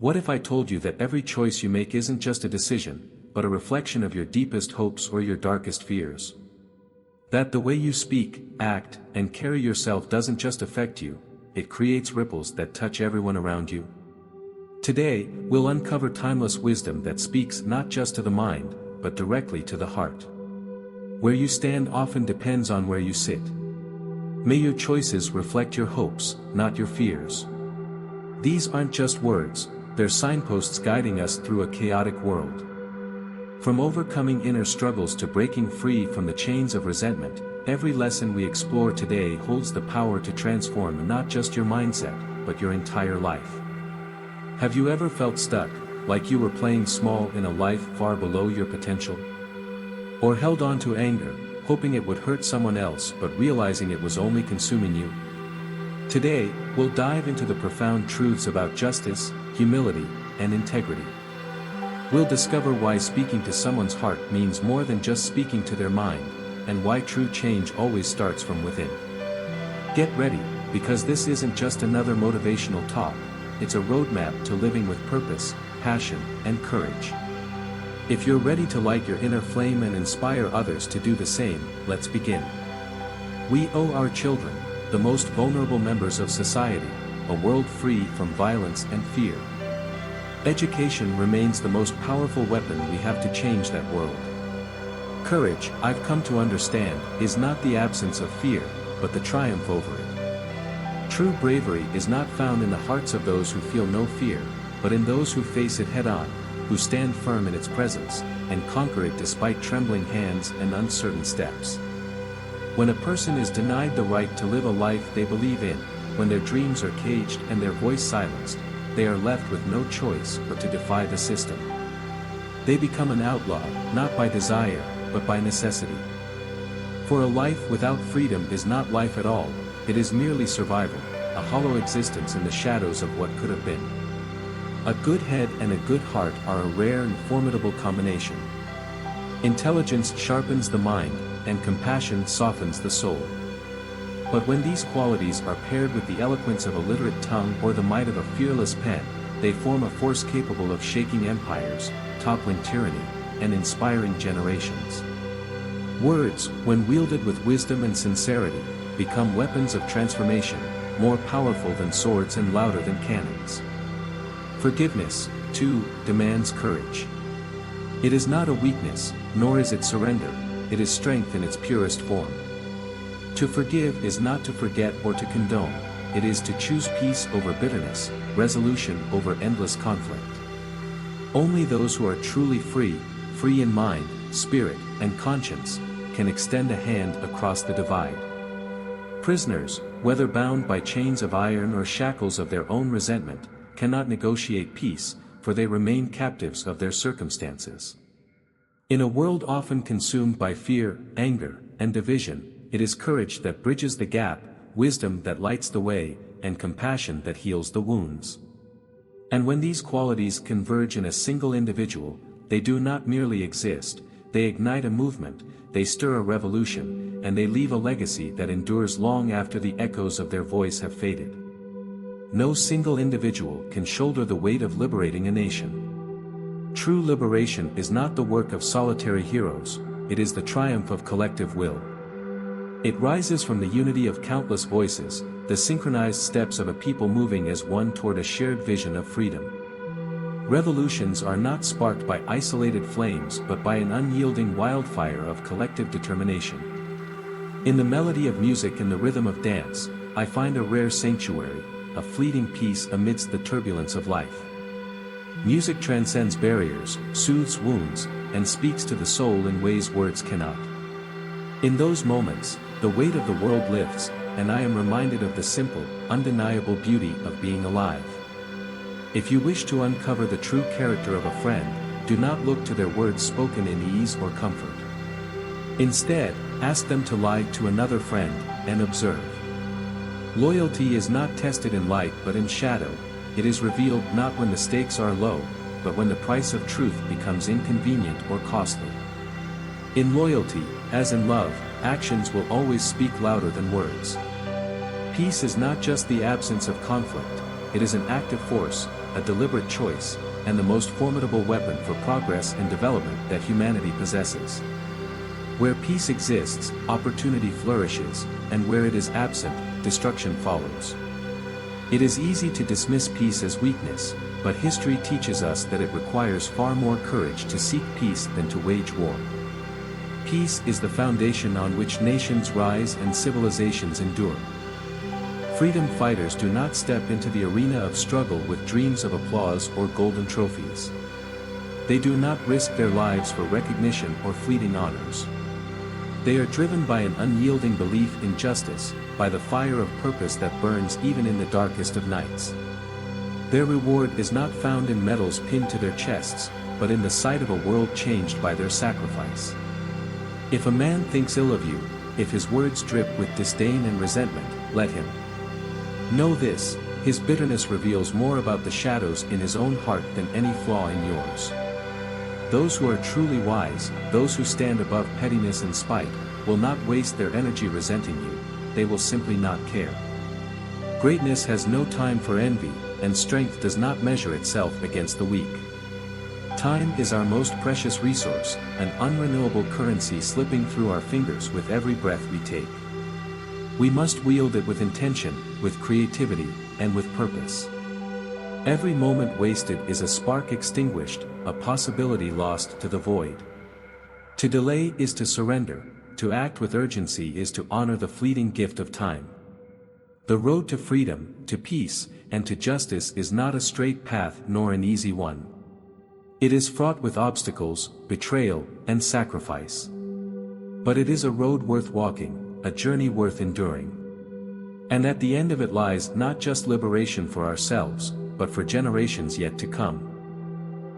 What if I told you that every choice you make isn't just a decision, but a reflection of your deepest hopes or your darkest fears? That the way you speak, act, and carry yourself doesn't just affect you, it creates ripples that touch everyone around you? Today, we'll uncover timeless wisdom that speaks not just to the mind, but directly to the heart. Where you stand often depends on where you sit. May your choices reflect your hopes, not your fears. These aren't just words, they're signposts guiding us through a chaotic world. From overcoming inner struggles to breaking free from the chains of resentment, every lesson we explore today holds the power to transform not just your mindset, but your entire life. Have you ever felt stuck, like you were playing small in a life far below your potential? Or held on to anger, hoping it would hurt someone else but realizing it was only consuming you? Today, we'll dive into the profound truths about justice, humility, and integrity. We'll discover why speaking to someone's heart means more than just speaking to their mind, and why true change always starts from within. Get ready, because this isn't just another motivational talk, it's a roadmap to living with purpose, passion, and courage. If you're ready to light your inner flame and inspire others to do the same, let's begin. We owe our children, the most vulnerable members of society, a world free from violence and fear. Education remains the most powerful weapon we have to change that world. Courage, I've come to understand, is not the absence of fear, but the triumph over it. True bravery is not found in the hearts of those who feel no fear, but in those who face it head-on, who stand firm in its presence, and conquer it despite trembling hands and uncertain steps. When a person is denied the right to live a life they believe in, when their dreams are caged and their voice silenced, they are left with no choice but to defy the system. They become an outlaw, not by desire, but by necessity. For a life without freedom is not life at all, it is merely survival, a hollow existence in the shadows of what could have been. A good head and a good heart are a rare and formidable combination. Intelligence sharpens the mind, and compassion softens the soul. But when these qualities are paired with the eloquence of a literate tongue or the might of a fearless pen, they form a force capable of shaking empires, toppling tyranny, and inspiring generations. Words, when wielded with wisdom and sincerity, become weapons of transformation, more powerful than swords and louder than cannons. Forgiveness, too, demands courage. It is not a weakness, nor is it surrender, it is strength in its purest form. To forgive is not to forget or to condone, it is to choose peace over bitterness, resolution over endless conflict. Only those who are truly free in mind, spirit, and conscience, can extend a hand across the divide. Prisoners, whether bound by chains of iron or shackles of their own resentment, cannot negotiate peace, for they remain captives of their circumstances. In a world often consumed by fear, anger, and division, it is courage that bridges the gap, wisdom that lights the way, and compassion that heals the wounds. And when these qualities converge in a single individual, they do not merely exist, they ignite a movement, they stir a revolution, and they leave a legacy that endures long after the echoes of their voice have faded. No single individual can shoulder the weight of liberating a nation. True liberation is not the work of solitary heroes, it is the triumph of collective will. It rises from the unity of countless voices, the synchronized steps of a people moving as one toward a shared vision of freedom. Revolutions are not sparked by isolated flames but by an unyielding wildfire of collective determination. In the melody of music and the rhythm of dance, I find a rare sanctuary, a fleeting peace amidst the turbulence of life. Music transcends barriers, soothes wounds, and speaks to the soul in ways words cannot. In those moments, the weight of the world lifts, and I am reminded of the simple, undeniable beauty of being alive. If you wish to uncover the true character of a friend, do not look to their words spoken in ease or comfort. Instead, ask them to lie to another friend, and observe. Loyalty is not tested in light but in shadow, it is revealed not when the stakes are low, but when the price of truth becomes inconvenient or costly. In loyalty, as in love, actions will always speak louder than words. Peace is not just the absence of conflict, it is an active force, a deliberate choice, and the most formidable weapon for progress and development that humanity possesses. Where peace exists, opportunity flourishes, and where it is absent, destruction follows. It is easy to dismiss peace as weakness, but history teaches us that it requires far more courage to seek peace than to wage war. Peace is the foundation on which nations rise and civilizations endure. Freedom fighters do not step into the arena of struggle with dreams of applause or golden trophies. They do not risk their lives for recognition or fleeting honors. They are driven by an unyielding belief in justice, by the fire of purpose that burns even in the darkest of nights. Their reward is not found in medals pinned to their chests, but in the sight of a world changed by their sacrifice. If a man thinks ill of you, if his words drip with disdain and resentment, let him. Know this, his bitterness reveals more about the shadows in his own heart than any flaw in yours. Those who are truly wise, those who stand above pettiness and spite, will not waste their energy resenting you, they will simply not care. Greatness has no time for envy, and strength does not measure itself against the weak. Time is our most precious resource, an unrenewable currency slipping through our fingers with every breath we take. We must wield it with intention, with creativity, and with purpose. Every moment wasted is a spark extinguished, a possibility lost to the void. To delay is to surrender, to act with urgency is to honor the fleeting gift of time. The road to freedom, to peace, and to justice is not a straight path nor an easy one. It is fraught with obstacles, betrayal, and sacrifice. But it is a road worth walking, a journey worth enduring. And at the end of it lies not just liberation for ourselves, but for generations yet to come.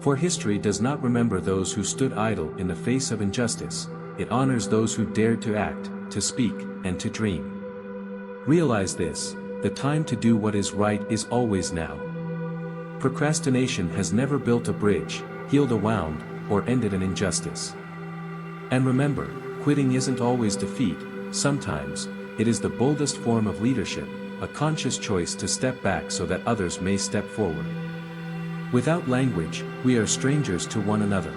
For history does not remember those who stood idle in the face of injustice, it honors those who dared to act, to speak, and to dream. Realize this, the time to do what is right is always now. Procrastination has never built a bridge, healed a wound, or ended an injustice. And remember, quitting isn't always defeat, sometimes, it is the boldest form of leadership, a conscious choice to step back so that others may step forward. Without language, we are strangers to one another.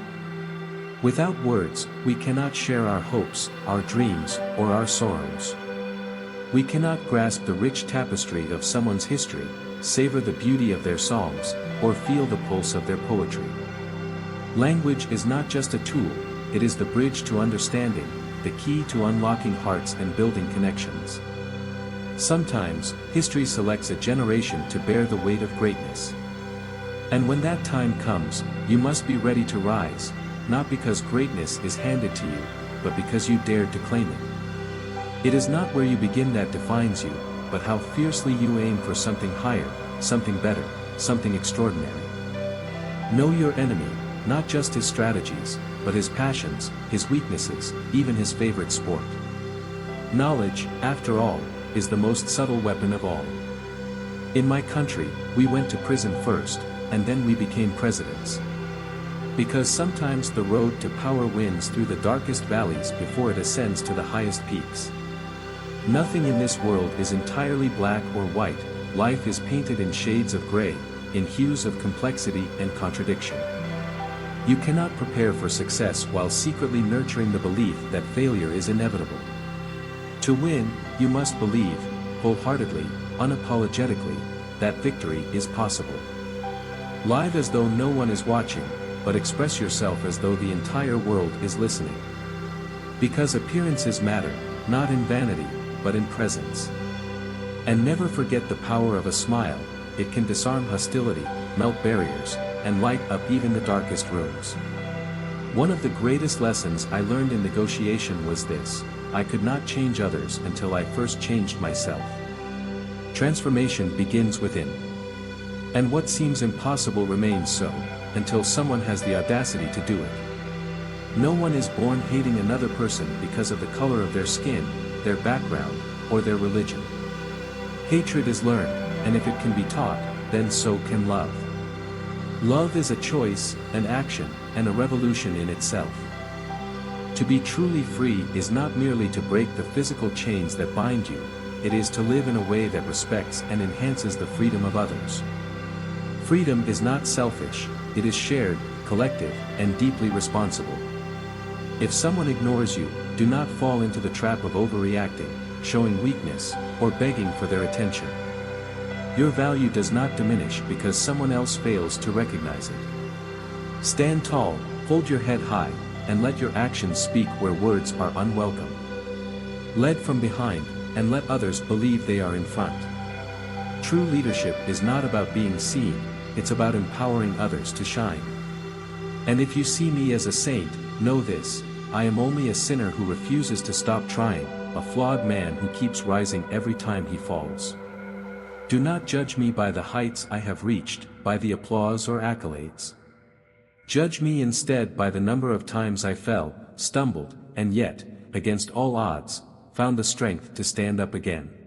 Without words, we cannot share our hopes, our dreams, or our sorrows. We cannot grasp the rich tapestry of someone's history, savor the beauty of their songs, or feel the pulse of their poetry. Language is not just a tool, it is the bridge to understanding, the key to unlocking hearts and building connections. Sometimes, history selects a generation to bear the weight of greatness. And when that time comes, you must be ready to rise, not because greatness is handed to you, but because you dared to claim it. It is not where you begin that defines you, but how fiercely you aim for something higher, something better, something extraordinary. Know your enemy, not just his strategies, but his passions, his weaknesses, even his favorite sport. Knowledge, after all, is the most subtle weapon of all. In my country, we went to prison first, and then we became presidents. Because sometimes the road to power wins through the darkest valleys before it ascends to the highest peaks. Nothing in this world is entirely black or white, life is painted in shades of gray, in hues of complexity and contradiction. You cannot prepare for success while secretly nurturing the belief that failure is inevitable. To win, you must believe, wholeheartedly, unapologetically, that victory is possible. Live as though no one is watching, but express yourself as though the entire world is listening. Because appearances matter, not in vanity, but in presence. And never forget the power of a smile, it can disarm hostility, melt barriers, and light up even the darkest rooms. One of the greatest lessons I learned in negotiation was this: I could not change others until I first changed myself. Transformation begins within. And what seems impossible remains so, until someone has the audacity to do it. No one is born hating another person because of the color of their skin, their background, or their religion. Hatred is learned, and if it can be taught, then so can love. Love is a choice, an action, and a revolution in itself. To be truly free is not merely to break the physical chains that bind you, it is to live in a way that respects and enhances the freedom of others. Freedom is not selfish, it is shared, collective, and deeply responsible. If someone ignores you, do not fall into the trap of overreacting, showing weakness, or begging for their attention. Your value does not diminish because someone else fails to recognize it. Stand tall, hold your head high, and let your actions speak where words are unwelcome. Lead from behind, and let others believe they are in front. True leadership is not about being seen, it's about empowering others to shine. And if you see me as a saint, know this, I am only a sinner who refuses to stop trying, a flawed man who keeps rising every time he falls. Do not judge me by the heights I have reached, by the applause or accolades. Judge me instead by the number of times I fell, stumbled, and yet, against all odds, found the strength to stand up again.